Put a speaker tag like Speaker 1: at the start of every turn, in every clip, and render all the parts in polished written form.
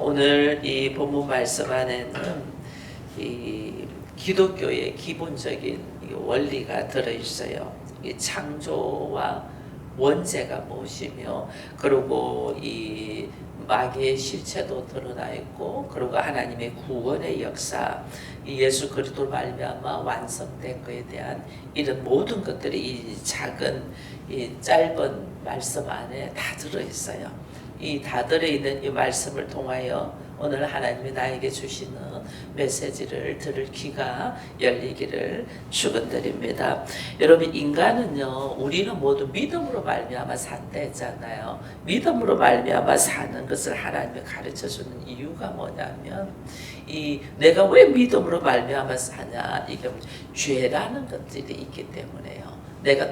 Speaker 1: 오늘 이 본문 말씀 안에는 이 기독교의 기본적인 원리가 들어있어요. 이 창조와 원죄가 무엇이며, 그리고 이 마귀의 실체도 드러나 있고, 그리고 하나님의 구원의 역사, 이 예수 그리스도로 말미암아 완성된 것에 대한 이런 모든 것들이 이 작은 이 짧은 말씀 안에 다 들어 있어요. 이 다 들어 있는 이 말씀을 통하여 오늘 하나님이 나에게 주시는 메시지를 들을 귀가 열리기를 축원드립니다. 여러분, 인간은요, 우리는 모두 믿음으로 말미암아 산다 했잖아요. 믿음으로 말미암아 사는 것을 하나님이 가르쳐 주는 이유가 뭐냐면, 이 내가 왜 믿음으로 말미암아 사냐, 이게 죄라는 것들이 있기 때문에요. 내가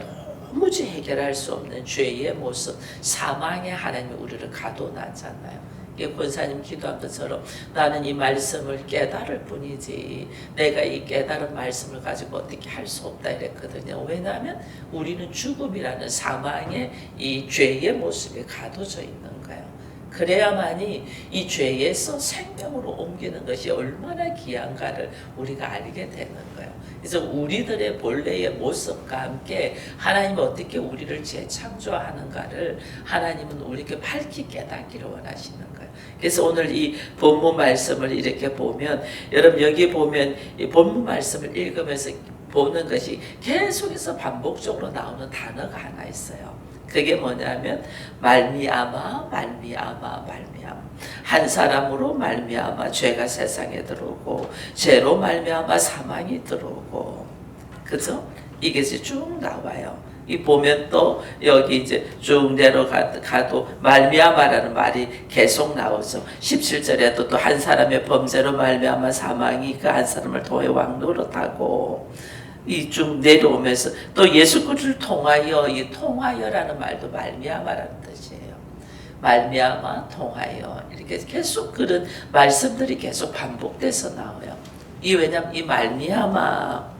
Speaker 1: 도무지 해결할 수 없는 죄의 모습, 사망에 하나님이 우리를 가둬놨잖아요. 권사님 기도한 것처럼 나는 이 말씀을 깨달을 뿐이지 내가 이 깨달은 말씀을 가지고 어떻게 할 수 없다 이랬거든요. 왜냐하면 우리는 죽음이라는 사망의 이 죄의 모습에 가둬져 있는 거예요. 그래야만이 이 죄에서 생명으로 옮기는 것이 얼마나 귀한가를 우리가 알게 되는 거예요. 그래서 우리들의 본래의 모습과 함께 하나님은 어떻게 우리를 재창조하는가를 하나님은 우리에게 밝히 깨닫기를 원하시는 거예요. 그래서 오늘 이 본문 말씀을 이렇게 보면, 여러분 여기 보면 이 본문 말씀을 읽으면서 보는 것이 계속해서 반복적으로 나오는 단어가 하나 있어요. 그게 뭐냐면 말미암아, 말미암아, 말미암아. 한 사람으로 말미암아 죄가 세상에 들어오고, 죄로 말미암아 사망이 들어오고, 그죠? 이게 쭉 나와요. 이 보면 또 여기 이제 쭉 내려가도 말미암아라는 말이 계속 나오죠. 17절에도 또 한 사람의 범죄로 말미암아 사망이 그 한 사람을 통해 왕노릇하고, 이 쭉 내려오면서 또 예수 그리스도를 통하여, 이 통하여라는 말도 말미암아라는 뜻이에요. 말미암아, 통하여, 이렇게 계속 그런 말씀들이 계속 반복돼서 나와요. 이 왜냐면 이 말미암아,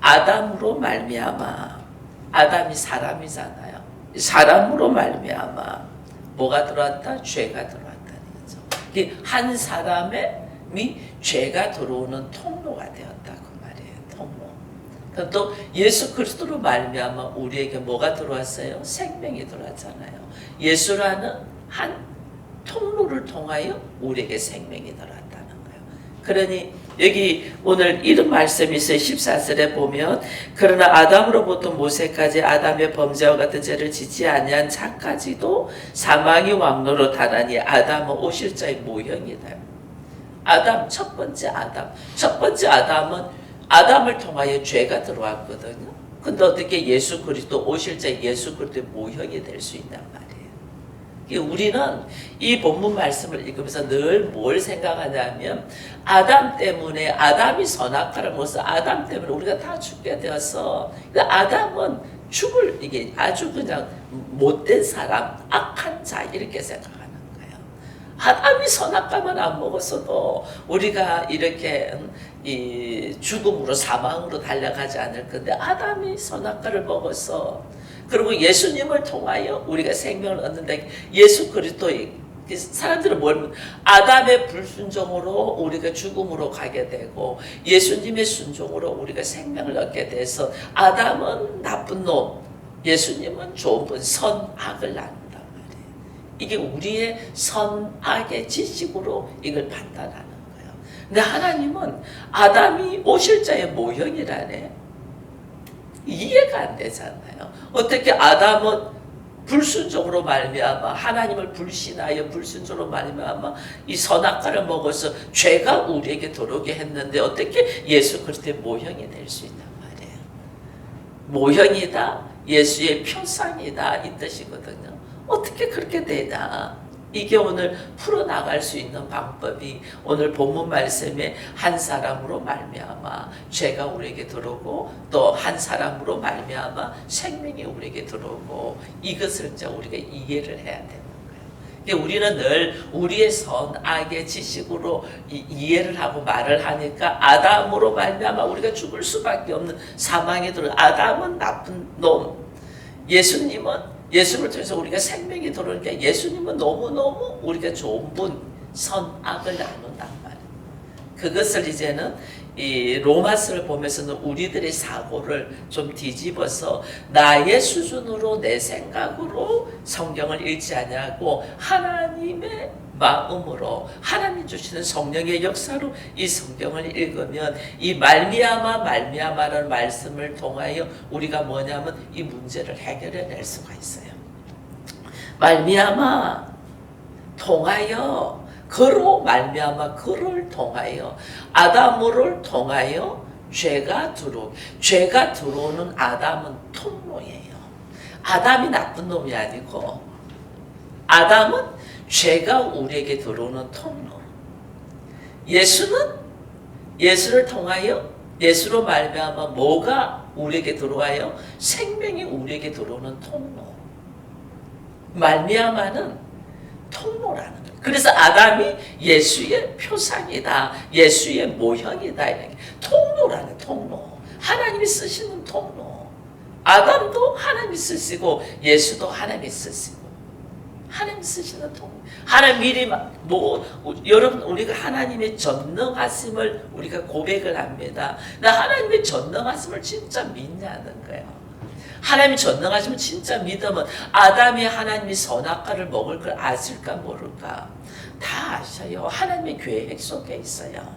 Speaker 1: 아담으로 말미암아, 아담이 사람이잖아요. 사람으로 말미암아 뭐가 들어왔다? 죄가 들어왔다는 거죠. 한 사람이 죄가 들어오는 통로가 되었다 그 말이에요. 통로. 또 예수 그리스도로 말미암아 우리에게 뭐가 들어왔어요? 생명이 들어왔잖아요. 예수라는 한 통로를 통하여 우리에게 생명이 들어왔다는 거예요. 그러니 여기 오늘 이런 말씀이 있어요. 14절에 보면 그러나 아담으로부터 모세까지 아담의 범죄와 같은 죄를 짓지 아니한 자까지도 사망이 왕노릇하다니 아담은 오실 자의 모형이다. 아담, 첫 번째 아담은 아담을 통하여 죄가 들어왔거든요. 근데 어떻게 예수 그리스도 오실 자의 예수 그리스도의 모형이 될 수 있단 말이에요. 우리는 이 본문 말씀을 읽으면서 늘 뭘 생각하냐면 아담 때문에, 아담이 선악과를 먹어서 아담 때문에 우리가 다 죽게 되어서, 아담은 죽을, 이게 아주 그냥 못된 사람, 악한 자 이렇게 생각하는 거예요. 아담이 선악과만 안 먹었어도 우리가 이렇게 이 죽음으로 사망으로 달려가지 않을 건데, 아담이 선악과를 먹어서, 그리고 예수님을 통하여 우리가 생명을 얻는데, 예수 그리스도의 사람들은 뭘, 아담의 불순종으로 우리가 죽음으로 가게 되고 예수님의 순종으로 우리가 생명을 얻게 돼서 아담은 나쁜 놈, 예수님은 좋은 분, 선악을 나눈단 말이에요. 이게 우리의 선악의 지식으로 이걸 판단하는 거예요. 근데 하나님은 아담이 오실 자의 모형이라네. 이해가 안 되잖아요. 어떻게 아담은 불순종으로 말미암아, 하나님을 불신하여 불순종으로 말미암아 이 선악과를 먹어서 죄가 우리에게 들어오게 했는데 어떻게 예수 그리스도의 모형이 될 수 있단 말이에요. 모형이다, 예수의 표상이다 이 뜻이거든요. 어떻게 그렇게 되냐? 이게 오늘 풀어나갈 수 있는 방법이 오늘 본문 말씀에 한 사람으로 말미암아 죄가 우리에게 들어오고, 또 한 사람으로 말미암아 생명이 우리에게 들어오고, 이것을 이제 우리가 이해를 해야 되는 거예요. 우리는 늘 우리의 선악의 지식으로 이해를 하고 말을 하니까 아담으로 말미암아 우리가 죽을 수밖에 없는 사망에 들어. 아담은 나쁜 놈, 예수님은 예수를 통해서 우리가 생명이 들어오니까 예수님은 너무너무 우리가 좋은 분, 선악을 나눈단 말이에요. 그것을 이제는 이 로마서를 보면서는 우리들의 사고를 좀 뒤집어서 나의 수준으로 내 생각으로 성경을 읽지 않냐고 하나님의 마음으로 하나님 주시는 성령의 역사로 이 성경을 읽으면 이 말미암아라는 말씀을 통하여 우리가 뭐냐면 이 문제를 해결해 낼 수가 있어요. 말미암아 통하여 그로 말미암아 그를 통하여 아담을 통하여 죄가 들어오는 아담은 통로예요. 아담이 나쁜 놈이 아니고 아담은 죄가 우리에게 들어오는 통로. 예수를 통하여 예수로 말미암아 뭐가 우리에게 들어와요? 생명이 우리에게 들어오는 통로. 말미암아는 통로라는 거예요. 그래서 아담이 예수의 표상이다. 예수의 모형이다. 이렇게 통로라는 통로. 하나님이 쓰시는 통로. 아담도 하나님이 쓰시고 예수도 하나님이 쓰시고 하나님 쓰시는 통로. 하나님 미리 여러분 우리가 하나님의 전능하심을 우리가 고백을 합니다. 나 하나님의 전능하심을 진짜 믿냐는 거예요. 하나님이 전능하시면 진짜 믿으면 아담이 하나님이 선악과를 먹을 걸 아실까 모를까? 다 아셔요. 하나님의 계획 속에 있어요.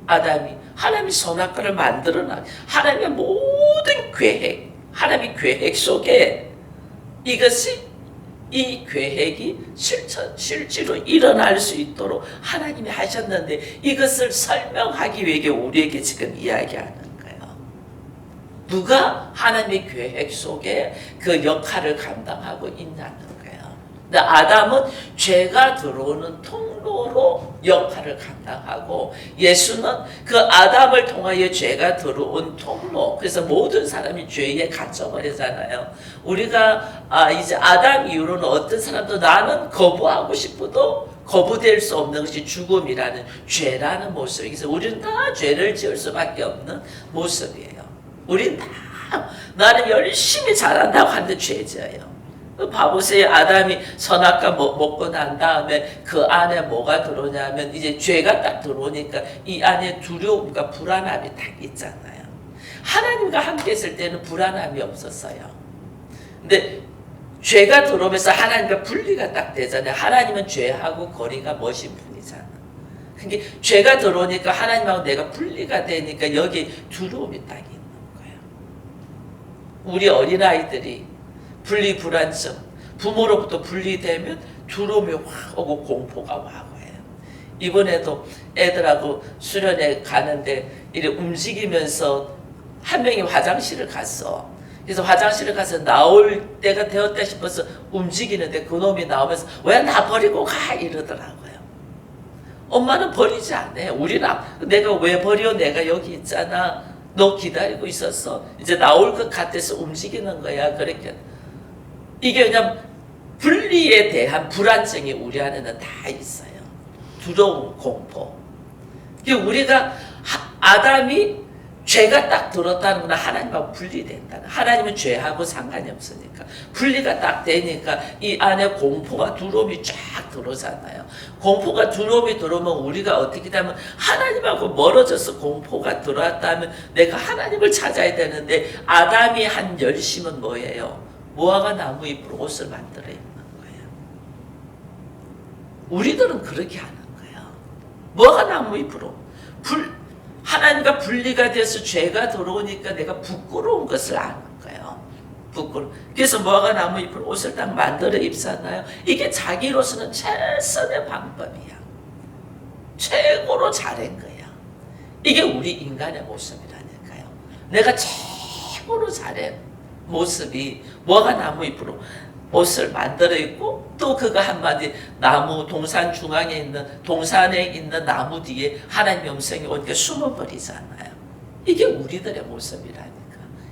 Speaker 1: 아담이 하나님이 선악과를 만들어놔. 하나님의 모든 계획, 하나님의 계획 속에 이 계획이 실제로 일어날 수 있도록 하나님이 하셨는데 이것을 설명하기 위해 우리에게 지금 이야기하는 누가 하나님의 계획 속에 그 역할을 감당하고 있냐는 거예요. 근데 아담은 죄가 들어오는 통로로 역할을 감당하고 예수는 그 아담을 통하여 죄가 들어온 통로. 그래서 모든 사람이 죄에 갇혀버리잖아요. 우리가 이제 아담 이후로는 어떤 사람도 나는 거부하고 싶어도 거부될 수 없는 것이 죽음이라는 죄라는 모습이에요. 그래서 우리는 다 죄를 지을 수밖에 없는 모습이에요. 우린 다 나는 열심히 잘한다고 하는데 죄져요. 봐보세요. 아담이 선악과 먹고 난 다음에 그 안에 뭐가 들어오냐면 이제 죄가 딱 들어오니까 이 안에 두려움과 불안함이 딱 있잖아요. 하나님과 함께 있을 때는 불안함이 없었어요. 근데 죄가 들어오면서 하나님과 분리가 딱 되잖아요. 하나님은 죄하고 거리가 먼신 분이잖아. 그러니까 죄가 들어오니까 하나님하고 내가 분리가 되니까 여기 두려움이 딱 있는 거예요. 우리 어린아이들이 분리불안증, 부모로부터 분리되면 두려움이 확 오고 공포가 와고 해요. 이번에도 애들하고 수련회 가는데 이렇게 움직이면서 한 명이 화장실을 갔어. 그래서 화장실을 가서 나올 때가 되었다 싶어서 움직이는데 그놈이 나오면서 왜 나 버리고 가 이러더라고요. 엄마는 버리지 않아요. 우리는 내가 왜 버려? 내가 여기 있잖아. 너 기다리고 있었어. 이제 나올 것 같아서 움직이는 거야. 그렇게 이게 그냥 분리에 대한 불안증이 우리 안에는 다 있어요. 두려움, 공포. 우리가 아담이 죄가 딱 들었다는 건 하나님하고 분리된다는. 하나님은 죄하고 상관이 없으니까. 분리가 딱 되니까 이 안에 공포가 두려움이 쫙 들어오잖아요. 공포가 두려움이 들어오면 우리가 어떻게 되면 하나님하고 멀어져서 공포가 들어왔다면 내가 하나님을 찾아야 되는데 아담이 한 열심은 뭐예요? 무화과 나무 잎으로 옷을 만들어 입는 거예요. 우리들은 그렇게 하는 거예요. 무화과 나무 잎으로. 하나님과 분리가 돼서 죄가 들어오니까 내가 부끄러운 것을 아는 거예요. 그래서 무화과 나무 잎으로 옷을 딱 만들어 입잖아요. 이게 자기로서는 최선의 방법이야. 최고로 잘한 거야. 이게 우리 인간의 모습이라니까요. 내가 최고로 잘한 모습이 무화과 나무 잎으로 옷을 만들어 입고 또 그거 한마디 나무 동산 중앙에 있는 동산에 있는 나무 뒤에 하나님의 음성이 오니까 숨어버리잖아요. 이게 우리들의 모습이라니까.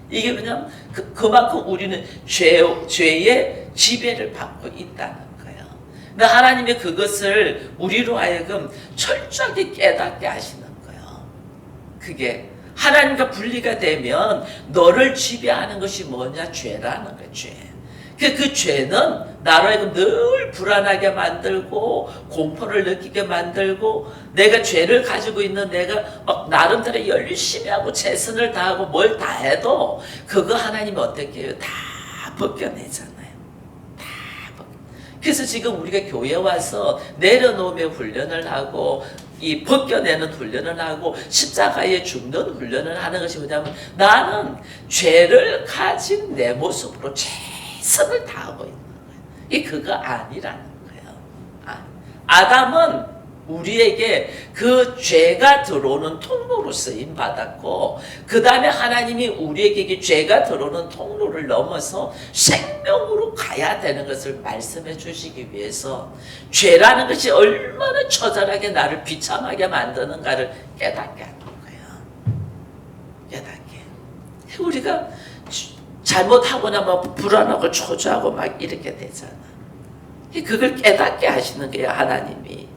Speaker 1: 이게 왜냐면 그만큼 우리는 죄의 지배를 받고 있다는 거예요. 근데 하나님이 그것을 우리로 하여금 철저하게 깨닫게 하시는 거예요. 그게 하나님과 분리가 되면 너를 지배하는 것이 뭐냐? 죄라는 거예요. 죄. 그 죄는 나로 하여금 늘 불안하게 만들고 공포를 느끼게 만들고 내가 죄를 가지고 있는 내가 막 나름대로 열심히 하고 최선을 다하고 뭘 다 해도 그거 하나님이 어떻게 해요? 다 벗겨내잖아요. 다 벗겨. 그래서 지금 우리가 교회 와서 내려놓으며 훈련을 하고 이 벗겨내는 훈련을 하고 십자가에 죽는 훈련을 하는 것이 뭐냐면 나는 죄를 가진 내 모습으로 최선을 다하고 있는 거예요. 이 그거 아니라는 거예요. 아담은 우리에게 그 죄가 들어오는 통로로 쓰임 받았고 그 다음에 하나님이 우리에게 죄가 들어오는 통로를 넘어서 생명으로 가야 되는 것을 말씀해 주시기 위해서 죄라는 것이 얼마나 처절하게 나를 비참하게 만드는가를 깨닫게 하는 거예요. 깨닫게. 우리가 잘못하고 나면 불안하고 초조하고 막 이렇게 되잖아. 그걸 깨닫게 하시는 거예요, 하나님이.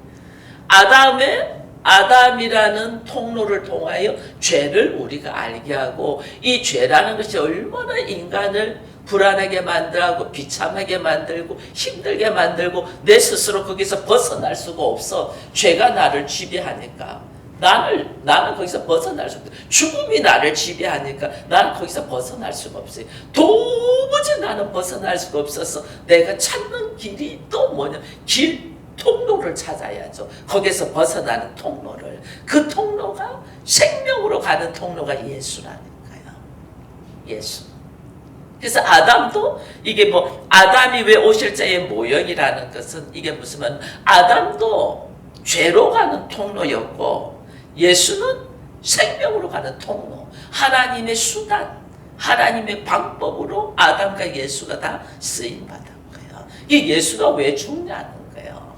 Speaker 1: 아담이라는 통로를 통하여 죄를 우리가 알게 하고 이 죄라는 것이 얼마나 인간을 불안하게 만들고 비참하게 만들고 힘들게 만들고 내 스스로 거기서 벗어날 수가 없어. 죄가 나를 지배하니까 나는 거기서 벗어날 수 없어요. 죽음이 나를 지배하니까 나는 거기서 벗어날 수가 없어요. 도무지 나는 벗어날 수가 없어서 내가 찾는 길이 또 뭐냐, 통로를 찾아야죠. 거기서 벗어나는 통로를. 그 통로가 생명으로 가는 통로가 예수라는 거예요. 예수. 그래서 아담도 이게 뭐 아담이 왜 오실 자의 모형이라는 것은 이게 무슨 말? 아담도 죄로 가는 통로였고 예수는 생명으로 가는 통로. 하나님의 수단, 하나님의 방법으로 아담과 예수가 다 쓰임 받은 거예요. 이 예수가 왜 죽냐는 거예요.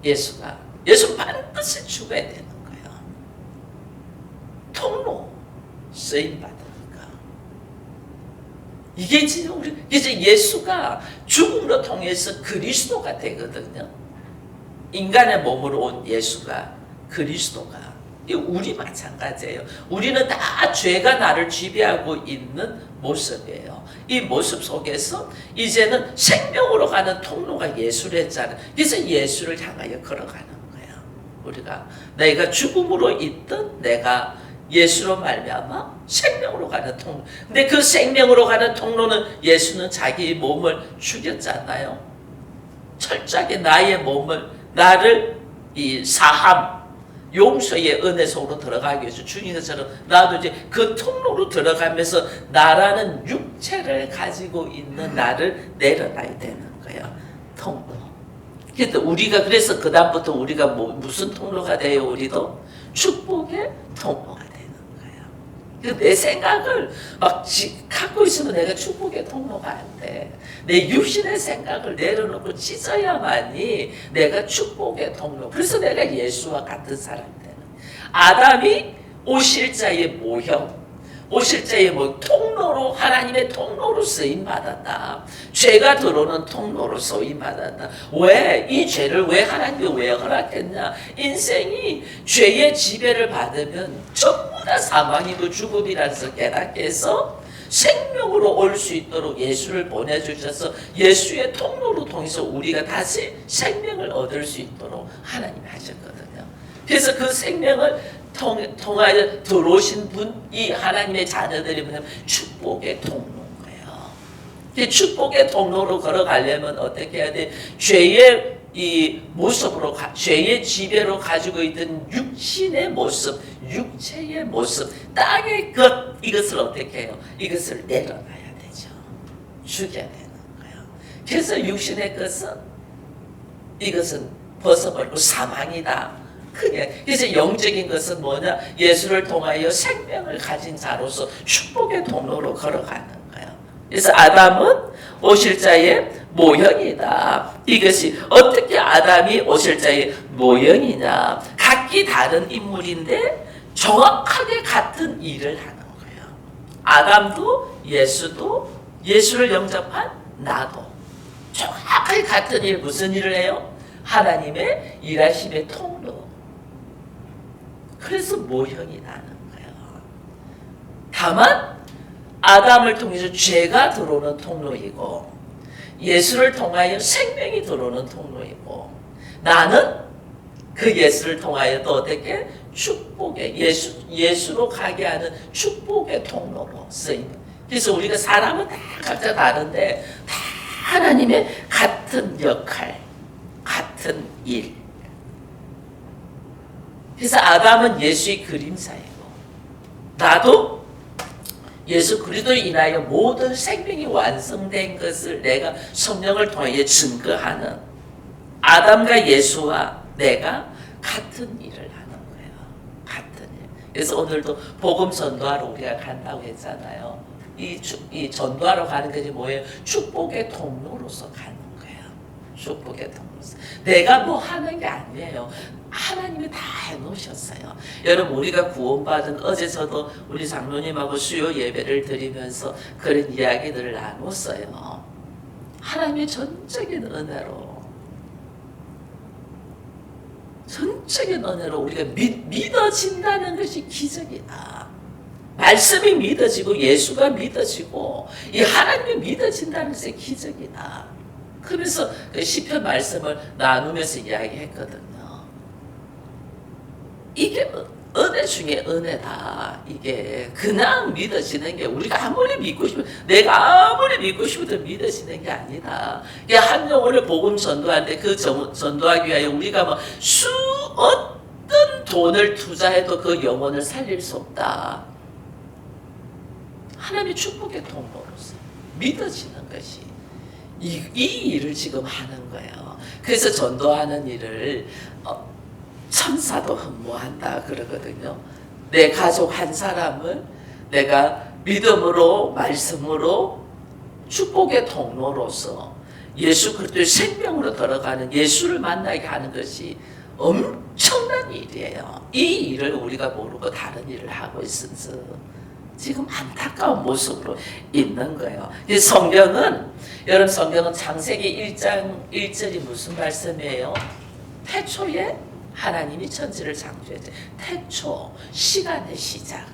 Speaker 1: 예수 반드시 죽어야 되는 거예요. 통로 쓰임 받으니까. 이게 지금 우리 이제 예수가 죽음으로 통해서 그리스도가 되거든요. 인간의 몸으로 온 예수가 그리스도가. 우리 마찬가지예요. 우리는 다 죄가 나를 지배하고 있는 모습이에요. 이 모습 속에서 이제는 생명으로 가는 통로가 예수랬잖아요. 그래서 예수를 향하여 걸어가는 거예요. 우리가 내가 죽음으로 있던 내가 예수로 말미암아 생명으로 가는 통로. 근데 그 생명으로 가는 통로는 예수는 자기 몸을 죽였잖아요. 철저하게 나의 몸을 나를 이 사함 용서의 은혜 속으로 들어가기 위해서 주인 것처럼 나도 이제 그 통로로 들어가면서 나라는 육체를 가지고 있는 나를 내려놔야 되는 거예요. 통로. 그래서 그다음부터 우리가 무슨 통로가 돼요? 우리도 축복의 통로가 되는 거예요. 내 생각을 막 갖고 있으면 내가 축복의 통로가 안 돼. 내 육신의 생각을 내려놓고 찢어야만이 내가 축복의 통로. 그래서 내가 예수와 같은 사람이 되는. 아담이 오실 자의 모형, 오실 자의 통로로 하나님의 통로로 쓰임 받았다. 죄가 들어오는 통로로 쓰임 받았다. 왜? 이 죄를 왜 하나님이 왜 허락했냐? 인생이 죄의 지배를 받으면 전부 다 사망이고 죽음이라는 것을 깨닫게 해서 생명으로 올 수 있도록 예수를 보내주셔서 예수의 통로로 통해서 우리가 다시 생명을 얻을 수 있도록 하나님이 하셨거든요. 그래서 그 생명을 통하여 들어오신 분이 하나님의 자녀들이 뭐냐면 축복의 통로인 거예요. 축복의 통로로 걸어가려면 어떻게 해야 돼? 죄의 이 모습으로 죄의 지배로 가지고 있던 육신의 모습, 육체의 모습, 땅의 것 이것을 어떻게 해요? 이것을 내려놔야 되죠. 죽여야 되는 거예요. 그래서 육신의 것은 이것은 벗어버리고 사망이다. 그래서 영적인 것은 뭐냐? 예수를 통하여 생명을 가진 자로서 축복의 통로로 걸어가는 거예요. 그래서 아담은 오실 자의 모형이다. 이것이 어떻게 아담이 오실 자의 모형이냐? 각기 다른 인물인데 정확하게 같은 일을 하는 거예요. 아담도 예수도 예수를 영접한 나도 정확하게 같은 일. 무슨 일을 해요? 하나님의 일하심의 통로. 그래서 모형이 나는 거예요. 다만 아담을 통해서 죄가 들어오는 통로이고 예수를 통하여 생명이 들어오는 통로이고 나는 그 예수를 통하여 또 어떻게 축복의 예수로 가게 하는 축복의 통로로 쓰임. 그래서 우리가 사람은 다 각자 다른데 다 하나님의 같은 역할, 같은 일. 그래서 아담은 예수의 그림자이고 나도 예수 그리스도로 인하여 모든 생명이 완성된 것을 내가 성령을 통해 증거하는 아담과 예수와 내가 같은 일을 하는 거예요. 같은 일. 그래서 오늘도 복음 전도하러 우리가 간다고 했잖아요. 이 전도하러 가는 것이 뭐예요? 축복의 통로로서 가는 거예요. 축복의 통로로서. 내가 뭐 하는 게 아니에요. 하나님이 다 해놓으셨어요. 여러분 우리가 구원받은 어제 저도 우리 장로님하고 수요 예배를 드리면서 그런 이야기들을 나눴어요. 하나님의 전적인 은혜로 우리가 믿어진다는 것이 기적이다. 말씀이 믿어지고 예수가 믿어지고 이 하나님이 믿어진다는 것이 기적이다. 그러면서 그 시편 말씀을 나누면서 이야기했거든요. 이게 은혜 중에 은혜다. 이게 그냥 믿어지는 게 우리가 아무리 믿고 싶어도 내가 아무리 믿고 싶어도 믿어지는 게 아니다. 한 영혼을 복음 전도하는데 그 전도하기 위하여 우리가 뭐 어떤 돈을 투자해도 그 영혼을 살릴 수 없다. 하나님의 축복의 통로로서 믿어지는 것이 이 일을 지금 하는 거예요. 그래서 전도하는 일을 천사도 흠모한다 그러거든요. 내 가족 한 사람을 내가 믿음으로 말씀으로 축복의 통로로서 예수 그리스도의 생명으로 들어가는 예수를 만나게 하는 것이 엄청난 일이에요. 이 일을 우리가 모르고 다른 일을 하고 있어서 지금 안타까운 모습으로 있는 거예요. 여러분 성경은 창세기 1장 1절이 무슨 말씀이에요? 태초에 하나님이 천지를 창조했죠. 태초, 시간의 시작.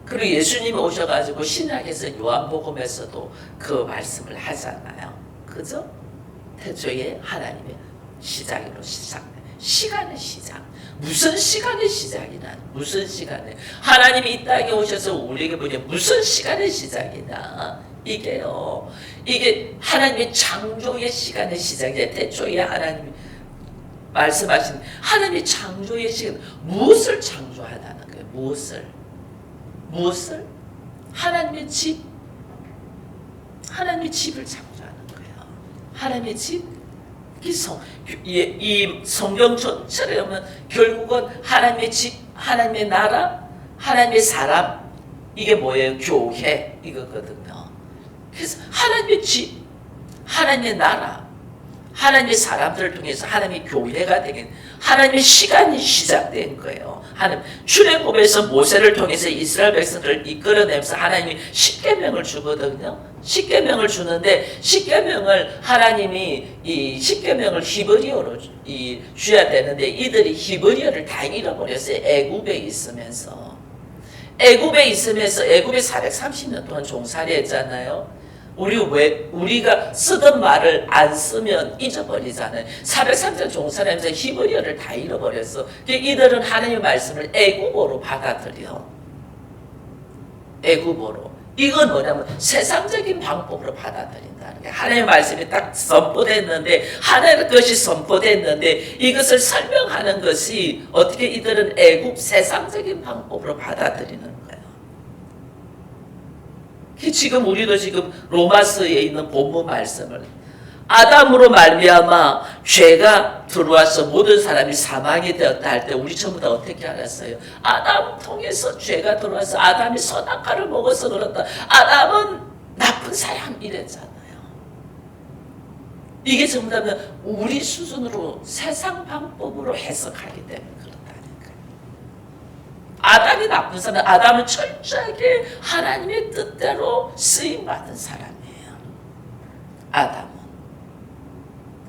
Speaker 1: 그리고 예수님이 오셔가지고 신약에서 요한복음에서도 그 말씀을 하잖아요. 그죠? 태초에 하나님의 시작으로 시작돼. 시간의 시작. 무슨 시간의 시작이나 무슨 시간에 하나님이 이 땅에 오셔서 우리에게 보니 무슨 시간의 시작이냐. 이게 하나님의 창조의 시간의 시작이에요. 태초에 하나님이 말씀하신 하나님의 창조의 시간, 무엇을 창조하다는 거예요? 무엇을? 하나님의 집을 창조하는 거예요. 하나님의 집, 이 성경 전체를 보면 결국은 하나님의 집, 하나님의 나라, 하나님의 사람, 이게 뭐예요? 교회 이거거든요. 그래서 하나님의 집, 하나님의 나라, 하나님의 사람들을 통해서 하나님의 교회가 되긴 하나님의 시간이 시작된 거예요. 하나님 출애굽에서 모세를 통해서 이스라엘 백성들을 이끌어내면서 하나님이 십계명을 주거든요. 십계명을 주는데 십계명을 하나님이 이 십계명을 히브리어로 줘야 되는데 이들이 히브리어를 다 잃어버렸어요. 애굽에 있으면서 애굽에 430년 동안 종살이했잖아요. 우리가 쓰던 말을 안 쓰면 잊어버리잖아요. 430년 종살이하면서 히브리어를 다 잃어버렸어. 이들은 하나님의 말씀을 애국어로 받아들여. 애국어로. 이건 뭐냐면 세상적인 방법으로 받아들인다는 게 하나님의 말씀이 딱 선포됐는데 하나님의 것이 선포됐는데 이것을 설명하는 것이 어떻게 이들은 애국 세상적인 방법으로 받아들이는 거예요. 지금 우리도 지금 로마서에 있는 본문 말씀을 아담으로 말미암아 죄가 들어와서 모든 사람이 사망이 되었다 할 때 우리 전부 다 어떻게 알았어요? 아담 통해서 죄가 들어와서 아담이 선악과를 먹어서 그렇다. 아담은 나쁜 사람 이랬잖아요. 이게 전부 다 우리 수준으로 세상 방법으로 해석하기 때문에 그렇다니까요. 아담이 나쁜 사람, 아담은 철저하게 하나님의 뜻대로 쓰임받은 사람이에요. 아담은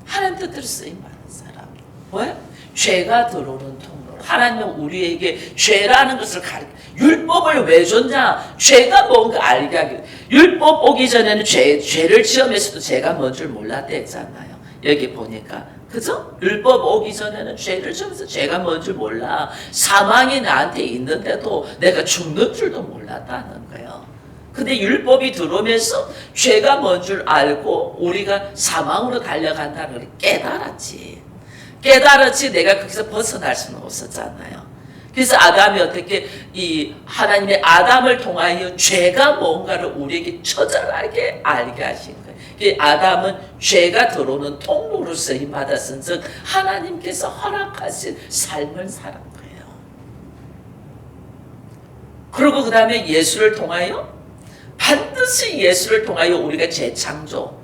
Speaker 1: 하나님 뜻대로 쓰임받은 사람. 왜? 죄가 들어오는 통로로 하나님은 우리에게 죄라는 것을 율법을 왜 줬냐? 죄가 뭔가 알게 하기. 율법 오기 전에는 죄를 지으면서도 죄가 뭔 줄 몰랐다 했잖아요. 여기 보니까. 그죠? 율법 오기 전에는 죄를 지으면서 죄가 뭔 줄 몰라. 사망이 나한테 있는데도 내가 죽는 줄도 몰랐다는 거예요. 근데 율법이 들어오면서 죄가 뭔 줄 알고 우리가 사망으로 달려간다는 걸 깨달았지. 내가 거기서 벗어날 수는 없었잖아요. 그래서 아담이 어떻게 이 하나님의 아담을 통하여 죄가 뭔가를 우리에게 처절하게 알게 하신 거예요. 아담은 죄가 들어오는 통로로 쓰임 받았은즉 하나님께서 허락하신 삶을 살은 거예요. 그리고 그 다음에 예수를 통하여 반드시 예수를 통하여 우리가 재창조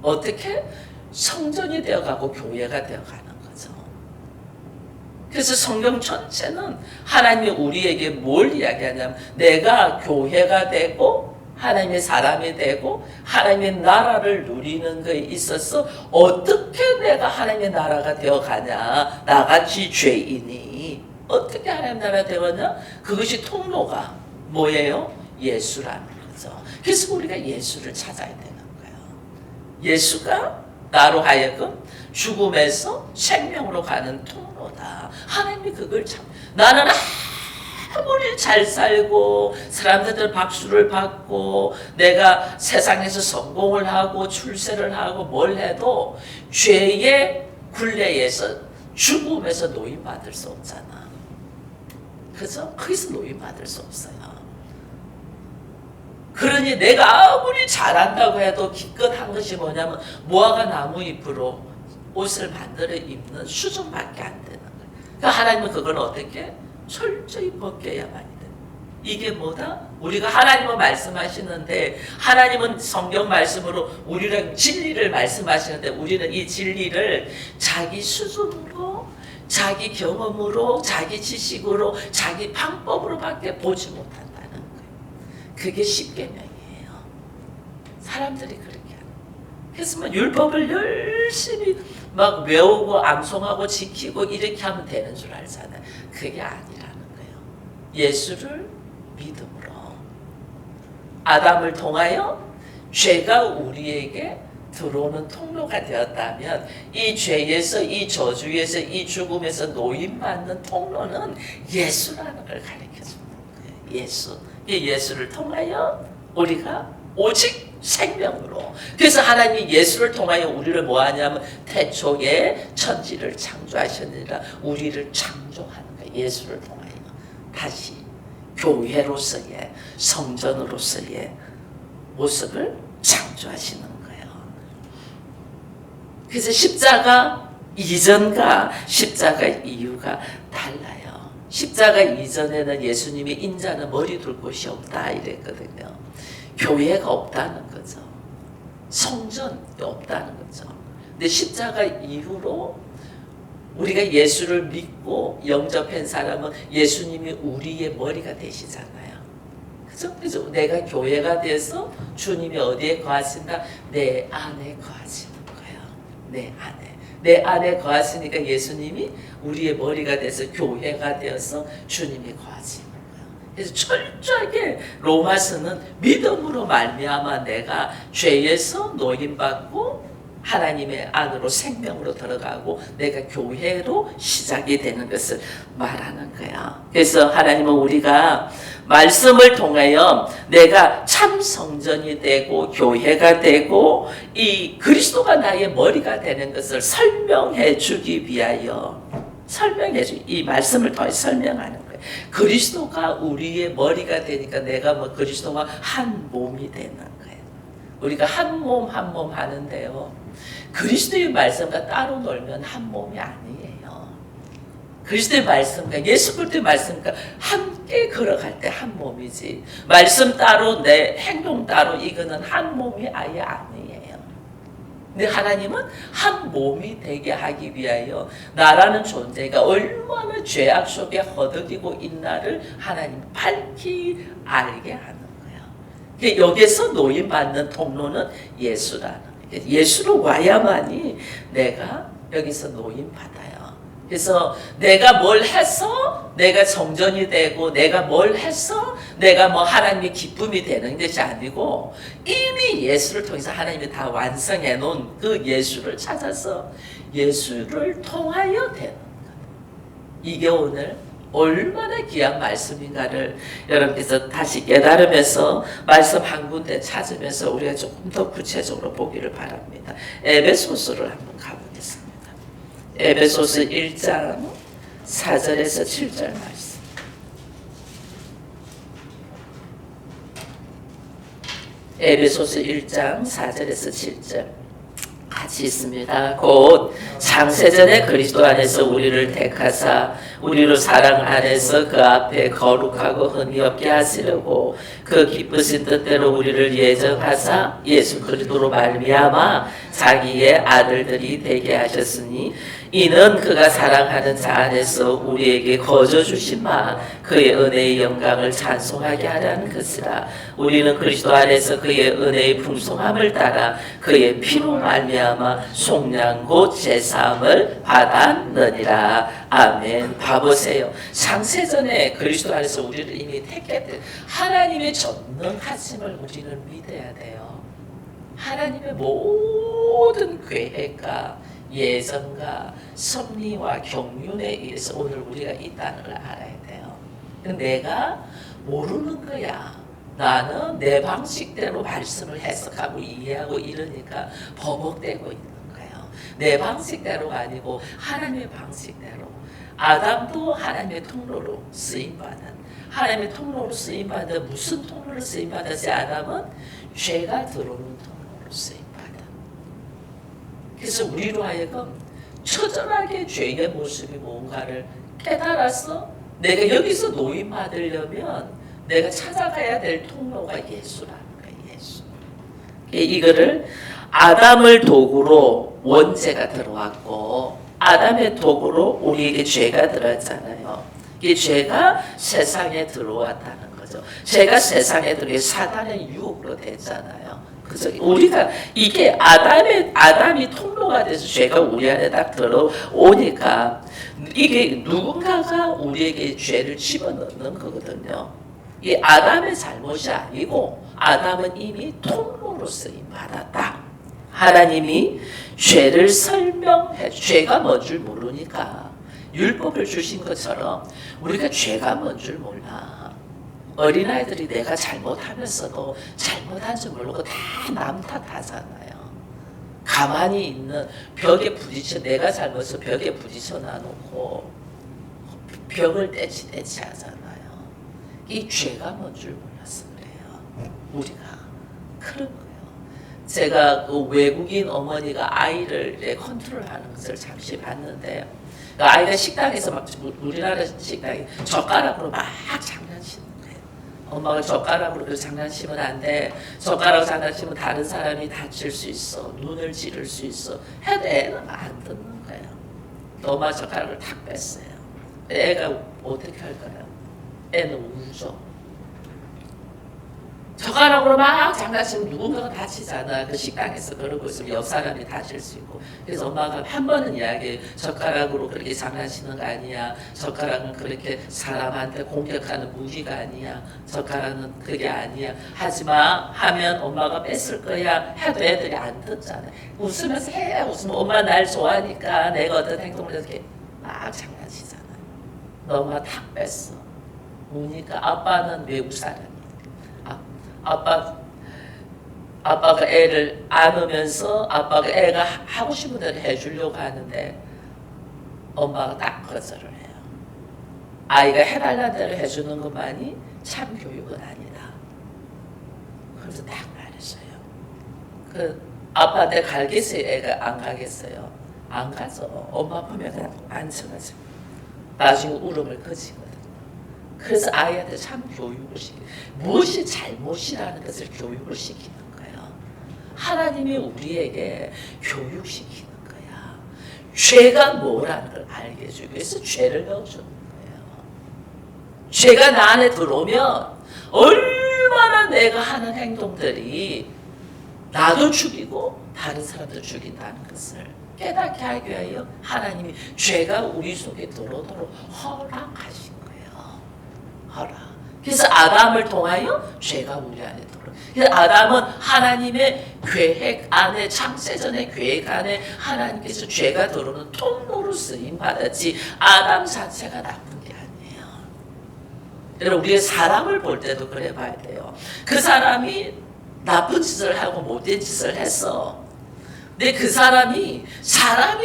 Speaker 1: 어떻게 성전이 되어가고 교회가 되어가는 거죠. 그래서 성경 전체는 하나님이 우리에게 뭘 이야기하냐면 내가 교회가 되고 하나님의 사람이 되고 하나님의 나라를 누리는 것에 있어서 어떻게 내가 하나님의 나라가 되어가냐. 나같이 죄인이 어떻게 하나님의 나라가 되었냐. 그것이 통로가 뭐예요? 예수라는 거죠. 그래서 우리가 예수를 찾아야 되는 거예요. 예수가 나로 하여금 죽음에서 생명으로 가는 통로다. 하나님이 그걸 나는 아무리 잘 살고 사람들 박수를 받고 내가 세상에서 성공을 하고 출세를 하고 뭘 해도 죄의 굴레에서 죽음에서 노임받을 수 없잖아. 그죠? 거기서 노임받을 수 없어요. 그러니 내가 아무리 잘한다고 해도 기껏한 것이 뭐냐면 무화과 나무 잎으로 옷을 만들어 입는 수준밖에 안 되는 거예요. 그러니까 하나님은 그걸 어떻게 철저히 벗겨야만이 돼. 이게 뭐다? 우리가 하나님은 말씀하시는데 하나님은 성경 말씀으로 우리랑 진리를 말씀하시는데 우리는 이 진리를 자기 수준으로 자기 경험으로 자기 지식으로 자기 방법으로밖에 보지 못한다는 거예요. 그게 십계명이에요. 사람들이 그렇게 하는 거예요. 그래서 뭐 율법을 열심히 막 외우고 암송하고 지키고 이렇게 하면 되는 줄 알잖아요. 그게 아니라는 거예요. 예수를 믿음으로 아담을 통하여 죄가 우리에게 들어오는 통로가 되었다면 이 죄에서 이 저주에서 이 죽음에서 노임받는 통로는 예수라는 걸 가르쳐주는 거예요. 예수. 이 예수를 통하여 우리가 오직 생명으로. 그래서 하나님이 예수를 통하여 우리를 뭐하냐면 태초에 천지를 창조하셨느니라 우리를 창조하는 거예요. 예수를 통하여 다시 교회로서의 성전으로서의 모습을 창조하시는 거예요. 그래서 십자가 이전과 십자가 이후가 달라요. 십자가 이전에는 예수님이 인자는 머리 둘 곳이 없다 이랬거든요. 교회가 없다는 거죠. 성전이 없다는 거죠. 근데 십자가 이후로 우리가 예수를 믿고 영접한 사람은 예수님이 우리의 머리가 되시잖아요. 그죠? 그래서 내가 교회가 돼서 주님이 어디에 거하신다? 내 안에 거하시는 거예요. 내 안에 거하시니까 예수님이 우리의 머리가 돼서 교회가 되어서 주님이 거하시는 거예요. 그래서 철저하게 로마서는 믿음으로 말미암아 내가 죄에서 노임받고 하나님의 안으로 생명으로 들어가고 내가 교회로 시작이 되는 것을 말하는 거야. 그래서 하나님은 우리가 말씀을 통하여 내가 참 성전이 되고 교회가 되고 이 그리스도가 나의 머리가 되는 것을 설명해 주기 위하여 이 말씀을 통해 설명하는 거예요. 그리스도가 우리의 머리가 되니까 내가 뭐 그리스도와 한 몸이 되는 거예요. 우리가 한 몸 하는데요. 그리스도의 말씀과 따로 놀면 한 몸이 아니에요. 그리스도의 말씀과 예수 그리스도의 말씀과 함께 걸어갈 때 한 몸이지. 말씀 따로 내 행동 따로 이거는 한 몸이 아예 아니에요. 근데 하나님은 한 몸이 되게 하기 위하여 나라는 존재가 얼마나 죄악 속에 허덕이고 있나를 하나님 밝히 알게 하는 거예요. 여기서 노임받는 통로는 예수라는 거예요. 예수로 와야만이 내가 여기서 노임받아요. 그래서 내가 뭘 해서 내가 정전이 되고 내가 뭘 해서 내가 뭐 하나님의 기쁨이 되는 것이 아니고 이미 예수를 통해서 하나님이 다 완성해 놓은 그 예수를 찾아서 예수를 통하여 되는 것. 이게 오늘 얼마나 귀한 말씀인가를 여러분께서 다시 깨달으면서 말씀 한 군데 찾으면서 우리가 조금 더 구체적으로 보기를 바랍니다. 에베소서를 한번 가보겠습니다. 에베소서 1장 4절에서 7절 말씀. 에베소서 1장 4절에서 7절 같이 있습니다. 곧 창세전에 그리스도 안에서 우리를 택하사 우리로 사랑 안에서 그 앞에 거룩하고 흠이 없게 하시려고 그 기쁘신 뜻대로 우리를 예정하사 예수 그리스도로 말미암아 자기의 아들들이 되게 하셨으니 이는 그가 사랑하는 자 안에서 우리에게 거저 주신 바 그의 은혜의 영광을 찬송하게 하라는 것이라. 우리는 그리스도 안에서 그의 은혜의 풍성함을 따라 그의 피로 말미암아 속량 곧 제사함을 받았느니라. 아멘. 봐보세요. 창세전에 그리스도 안에서 우리를 이미 택했대. 하나님의 전능하심을 우리는 믿어야 돼요. 하나님의 모든 계획과 예정과 섭리와 경륜에 의해서 오늘 우리가 있다는 걸 알아야 돼요. 내가 모르는 거야. 나는 내 방식대로 말씀을 해석하고 이해하고 이러니까 버벅대고 있는 거예요. 내 방식대로가 아니고 하나님의 방식대로. 아담도 하나님의 통로로 쓰임받은, 하나님의 통로로 쓰임받은, 무슨 통로로 쓰임받았지? 아담은 죄가 들어오는 통로로 쓰임받은. 그래서 우리로 하여금 처절하게 죄의 모습이 뭔가를 깨달아서 내가 여기서 노임받으려면 내가 찾아가야 될 통로가 예수라는 거예요. 예수. 이거를 아담을 도구로 원죄가 들어왔고 아담의 도구로 우리에게 죄가 들어왔잖아요. 이 죄가 세상에 들어왔다는 거죠. 죄가 세상에 들어와 사단의 유혹으로 됐잖아요. 그래서 우리가 이게 아담이 통로가 돼서 죄가 우리 안에 딱 들어오니까 이게 누군가가 우리에게 죄를 집어넣는 거거든요. 이 아담의 잘못이 아니고 아담은 이미 통로로 쓰임 받았다. 하나님이 죄를 설명해, 죄가 뭔 줄 모르니까 율법을 주신 것처럼 우리가 죄가 뭔 줄 몰라. 어린아이들이 내가 잘못하면서도 잘못한 줄 모르고 다 남 탓하잖아요. 가만히 있는 벽에 부딪혀, 내가 잘못해서 벽에 부딪혀 놔놓고 벽을 떼치 하잖아요. 이 죄가 뭔 줄 몰라서 그래요. 우리가 그런 거예요. 제가 그 외국인 어머니가 아이를 컨트롤하는 것을 잠시 봤는데 그 아이가 식당에서 막 우리나라 식당에 젓가락으로 막 장난치는 거예요. 엄마가 젓가락으로 그 장난치면 안 돼. 젓가락으로 장난치면 다른 사람이 다칠 수 있어. 눈을 찌를 수 있어. 해도 애는 안 듣는 거예요. 엄마 젓가락을 탁 뺐어요. 애가 어떻게 할까요? 애는 울죠. 젓가락으로 막 장난치면 누군가가 다치잖아. 그 식당에서 그러고 있으면 옆 사람이 다칠 수 있고. 그래서 엄마가 한 번은 이야기해요. 젓가락으로 그렇게 장난치는 거 아니야. 젓가락은 그렇게 사람한테 공격하는 무기가 아니야. 젓가락은 그게 아니야. 하지마 하면 엄마가 뺐을 거야. 해도 애들이 안 듣잖아. 웃으면서 해. 웃으면 엄마 날 좋아하니까 내가 어떤 행동을 이렇게 막 장난치잖아. 엄마 탁 뺐어. 우니까 아빠는 외국 사람이야. 아빠가 애를 안으면서 아빠가 애가 하고 싶은 대로 해주려고 하는데 엄마가 딱 거절을 해요. 아이가 해달라는 대로 해주는 것만이 참 교육은 아니다. 그래서 딱 말했어요. 그 아빠한테 갈겠어요? 애가 안 가겠어요? 안 가서 엄마 보면 앉혀가지고 나중에 울음을 그치거든. 그래서 아이한테 참 교육을 시키는, 무엇이 잘못이라는 것을 교육을 시키는 거예요. 하나님이 우리에게 교육시키는 거야. 죄가 뭐라는 걸 알게 해주기 위해서 죄를 넣어주는 거예요. 죄가 나 안에 들어오면 얼마나 내가 하는 행동들이 나도 죽이고 다른 사람도 죽인다는 것을 깨닫게 하기 위하여 하나님이 죄가 우리 속에 들어오도록 허락하신 거예요. 허락. 그래서 아담을 통하여 죄가 우리 안에 들어. 그래서 아담은 하나님의 계획 안에, 창세전의 계획 안에 하나님께서 죄가 들어오는 통로로 쓰임 받았지 아담 자체가 나쁜 게 아니에요. 여러분, 우리가 사람을 볼 때도 그래 봐야 돼요. 그 사람이 나쁜 짓을 하고 못된 짓을 했어. 근데 그 사람이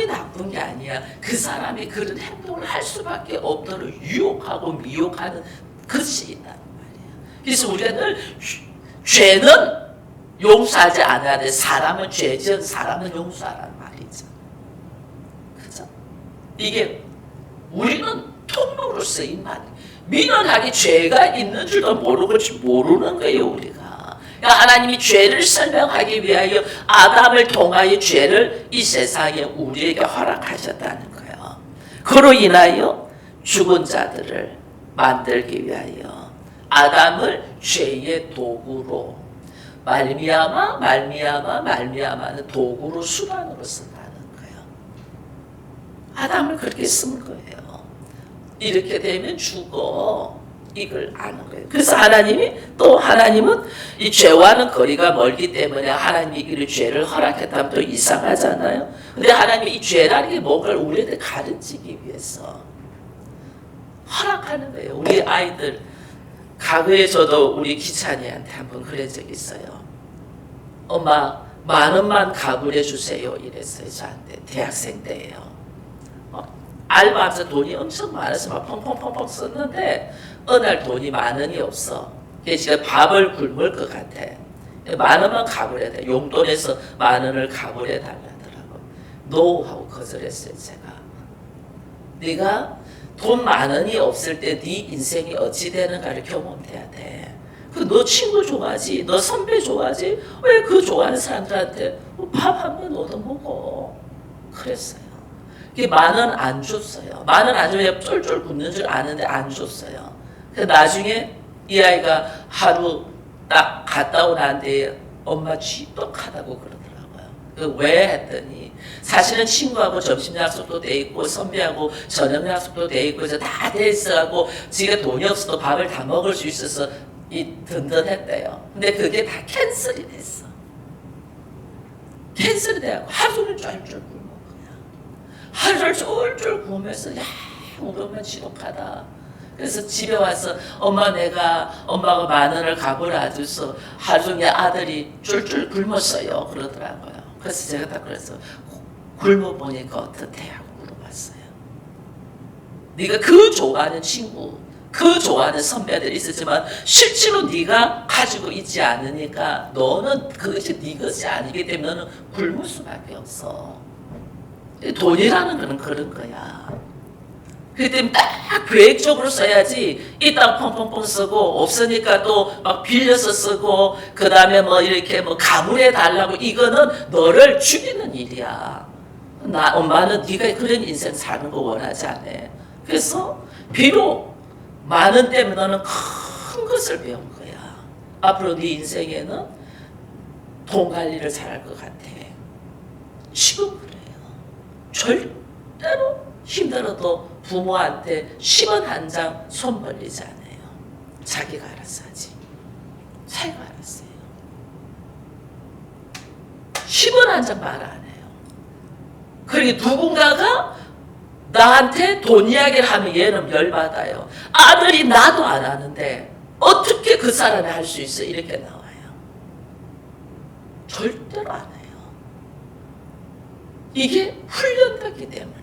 Speaker 1: 나쁜 게 아니야. 그 사람이 그런 행동을 할 수밖에 없도록 유혹하고 미혹하는 것이 있단 말이야. 그래서 우리가 늘 죄는 용서하지 않아야 돼. 사람은 죄 지은 사람은 용서하라는 말이죠. 그죠? 이게 우리는 통로로 쓰인 말이에요. 민원하게 죄가 있는 줄도 모르는 거예요, 우리가. 그러니까 하나님이 죄를 설명하기 위하여 아담을 통하여 죄를 이 세상에 우리에게 허락하셨다는 거예요. 그로 인하여 죽은 자들을 만들기 위하여 아담을 죄의 도구로 말미암아는 도구로 수단으로 쓴다는 거예요. 아담을 그렇게 쓴 거예요. 이렇게 되면 죽어. 이걸 아는 거예요. 그래서 하나님은 이 죄와는 거리가 멀기 때문에 하나님이 이 죄를 허락했다면 또 이상하잖아요. 근데 하나님이 이 죄라는 게 뭔가를 우리한테 가르치기 위해서 허락하는 거예요. 우리 아이들, 과거에 저도 우리 기찬이한테 한번 그런 적이 있어요. 엄마, 10,000원만 가불해 주세요. 이랬어요, 저한테. 대학생 때예요. 알바하면서 돈이 엄청 많아서 막 펑펑펑펑 썼는데 어느 날 돈이 10,000원이 없어. 그래서 제가 밥을 굶을 것 같아. 10,000원만 가불해 돼. 용돈에서 10,000원을 가불해 달라더라고. 노 하고 거절했어요, 제가. 네가 돈 10,000원이 없을 때 네 인생이 어찌 되는가를 경험해야 돼. 너 친구 좋아하지? 너 선배 좋아하지? 왜 그 좋아하는 사람들한테 밥 한 번 얻어먹어? 그랬어요. 10,000원 안 줬어요. 10,000원 안 주면 쫄쫄 굶는 줄 아는데 안 줬어요. 그래서 나중에 이 아이가 하루 딱 갔다 온 뒤에 엄마 쥐떡하다고 그러더라고요. 왜 했더니 사실은 친구하고 점심 약속도 돼 있고 선배하고 저녁 약속도 돼 있고 그래서 다 돼 있어갖고 지가 돈이 없어도 밥을 다 먹을 수 있어서 든든했대요. 근데 그게 다 캔슬이 됐어. 캔슬이 돼갖고 하루 종일 쫄쫄 굶어. 하루를 쫄쫄 굶으면서 야 우리 엄마 지독하다. 그래서 집에 와서 엄마가 10,000원을 가불어 줘서 하루 종일 아들이 쫄쫄 굶었어요. 그러더라고요. 그래서 제가 딱 그래서 굶어보니까 어떻대 하고 물어봤어요. 네가 그 좋아하는 친구, 그 좋아하는 선배들 있었지만 실제로 네가 가지고 있지 않으니까 너는 그것이 네 것이 아니기 때문에 너는 굶을 수밖에 없어. 돈이라는 거는 그런 거야. 그렇기 때문에 딱 계획적으로 써야지 이따 펑펑펑 쓰고 없으니까 또 막 빌려서 쓰고 그 다음에 뭐 이렇게 뭐 가물해 달라고 이거는 너를 죽이는 일이야. 엄마는 네가 그런 인생 사는 거 원하지 않아. 그래서 비록 10,000원 때문에 너는 큰 것을 배운 거야. 앞으로 네 인생에는 돈 관리를 잘할 것 같아. 지금 절대로 힘들어도 부모한테 10원 한 장 손 벌리지 않아요. 자기가 알아서 하지. 자기가 알아서 해요. 10원 한 장 말 안 해요. 그리고 누군가가 나한테 돈 이야기를 하면 얘는 열받아요. 아들이 나도 안 하는데 어떻게 그 사람이 할 수 있어? 이렇게 나와요. 절대로 안 해요. 이게 훈련되기 때문에요.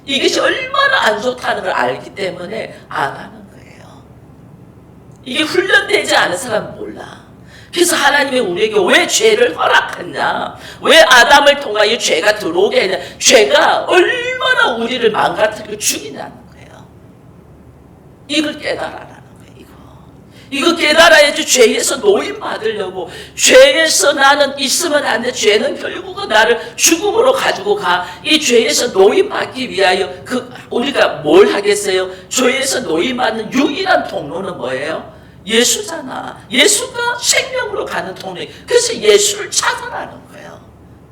Speaker 1: 이것이 얼마나 안 좋다는 걸 알기 때문에 안 하는 거예요. 이게 훈련되지 않은 사람은 몰라. 그래서 하나님이 우리에게 왜 죄를 허락했냐? 왜 아담을 통하여 죄가 들어오게 했냐? 죄가 얼마나 우리를 망가뜨리고 죽이냐는 거예요. 이걸 깨달아라는 거예요. 이거 깨달아야지. 죄에서 노임 받으려고. 죄에서 나는 있으면 안 돼. 죄는 결국은 나를 죽음으로 가지고 가. 이 죄에서 노임 받기 위하여 우리가 뭘 하겠어요? 죄에서 노임 받는 유일한 통로는 뭐예요? 예수잖아. 예수가 생명으로 가는 통로. 그래서 예수를 찾아라는 거예요.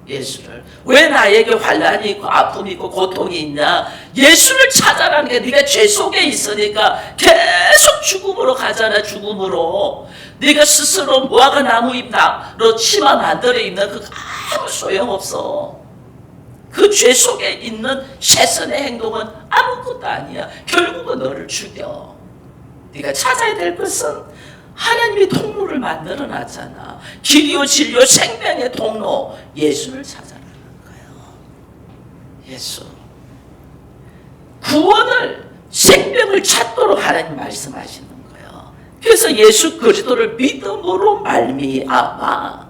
Speaker 1: 예수를. 왜 나에게 환난이 있고 아픔이 있고 고통이 있냐? 예수를 찾아라는 게 네가 죄 속에 있으니까 계속 죽음으로 가잖아. 죽음으로. 네가 스스로 무화과 나무 잎나로 치마 만들어 입는 그 아무 소용없어. 그 죄 속에 있는 최선의 행동은 아무것도 아니야. 결국은 너를 죽여. 네가 찾아야 될 것은 하나님이 통로를 만들어 놨잖아. 길이요 진리요 생명의 통로 예수를 찾아라는 거예요. 예수. 구원을 생명을 찾도록 하나님 말씀하시는 거예요. 그래서 예수 그리스도를 믿음으로 말미암아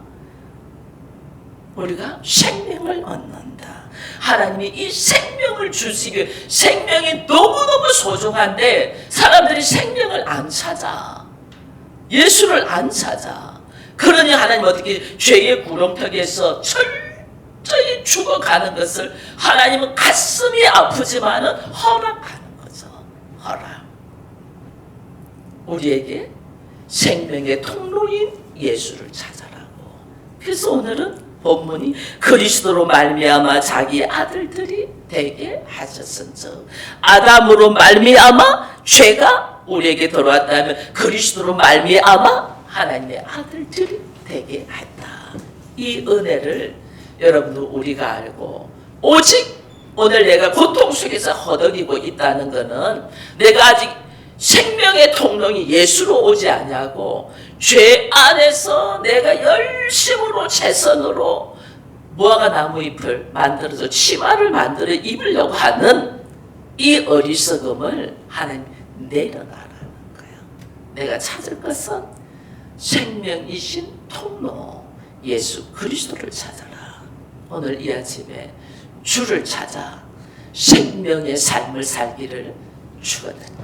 Speaker 1: 우리가 생명을 얻는다. 하나님이 이 생명을 주시기 위해 생명이 너무너무 소중한데 사람들이 생명을 안 찾아. 예수를 안 찾아. 그러니 하나님 어떻게 죄의 구렁텅이에서 철저히 죽어가는 것을 하나님은 가슴이 아프지만은 허락하는 거죠. 허락. 우리에게 생명의 통로인 예수를 찾아라고. 그래서 오늘은 본문이 그리스도로 말미암아 자기 아들들이 되게 하셨은즉 아담으로 말미암아 죄가 우리에게 들어왔다면 그리스도로 말미암아 하나님의 아들들이 되게 했다. 이 은혜를 여러분들 우리가 알고 오직 오늘 내가 고통 속에서 허덕이고 있다는 것은 내가 아직 생명의 통로이 예수로 오지 않냐고 죄 안에서 내가 열심으로 최선으로 무화과 나무 잎을 만들어서 치마를 만들어 입으려고 하는 이 어리석음을 하나님 내려놔라는 거예요. 내가 찾을 것은 생명이신 통로 예수 그리스도를 찾아라. 오늘 이 아침에 주를 찾아 생명의 삶을 살기를 축원합니다.